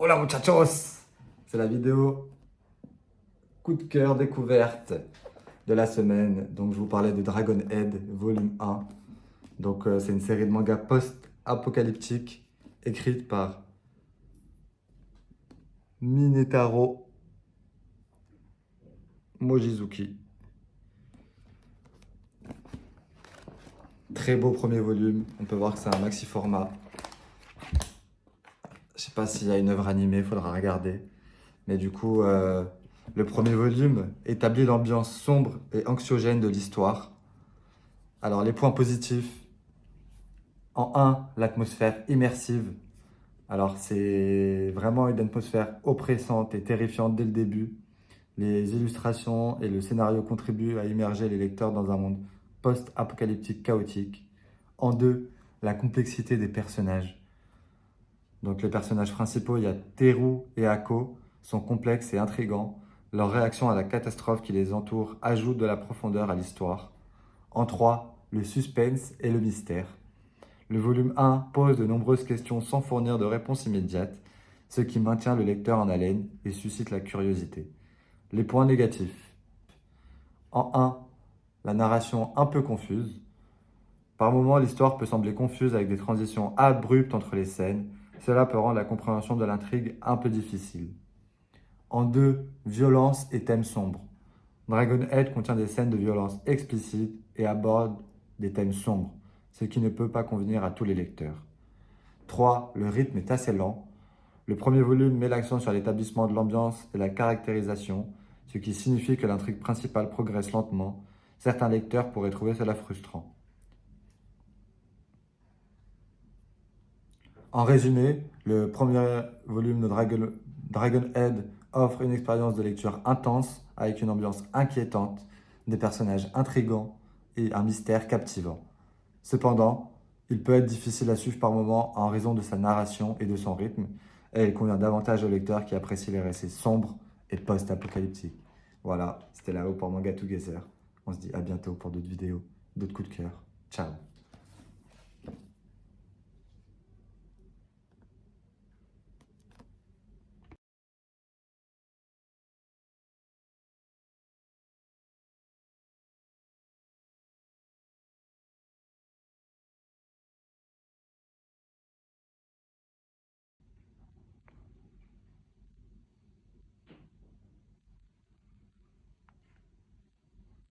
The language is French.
Hola muchachos! C'est la vidéo coup de cœur découverte de la semaine. Donc je vous parlais de Dragonhead volume 1. Donc c'est une série de mangas post-apocalyptique écrite par Minetaro Mochizuki. Très beau premier volume. On peut voir que c'est un maxi format. Je sais pas s'il y a une œuvre animée, il faudra regarder. Mais du coup, le premier volume établit l'ambiance sombre et anxiogène de l'histoire. Alors, les points positifs. En un, l'atmosphère immersive. Alors, c'est vraiment une atmosphère oppressante et terrifiante dès le début. Les illustrations et le scénario contribuent à immerger les lecteurs dans un monde post-apocalyptique chaotique. En deux, la complexité des personnages. Donc, les personnages principaux, il y a Teru et Ako, sont complexes et intrigants. Leur réaction à la catastrophe qui les entoure ajoute de la profondeur à l'histoire. En trois, le suspense et le mystère. Le volume 1 pose de nombreuses questions sans fournir de réponse immédiate, ce qui maintient le lecteur en haleine et suscite la curiosité. Les points négatifs. En 1, la narration un peu confuse. Par moments, l'histoire peut sembler confuse avec des transitions abruptes entre les scènes. Cela peut rendre la compréhension de l'intrigue un peu difficile. En 2, violence et thèmes sombres. Dragonhead contient des scènes de violence explicites et aborde des thèmes sombres, ce qui ne peut pas convenir à tous les lecteurs. 3. Le rythme est assez lent. Le premier volume met l'accent sur l'établissement de l'ambiance et la caractérisation, ce qui signifie que l'intrigue principale progresse lentement. Certains lecteurs pourraient trouver cela frustrant. En résumé, le premier volume de Dragonhead offre une expérience de lecture intense avec une ambiance inquiétante, des personnages intrigants et un mystère captivant. Cependant, il peut être difficile à suivre par moments en raison de sa narration et de son rythme, et il convient davantage aux lecteurs qui apprécient les récits sombres et post-apocalyptiques. Voilà, c'était là-haut pour Manga Together. On se dit à bientôt pour d'autres vidéos, d'autres coups de cœur. Ciao!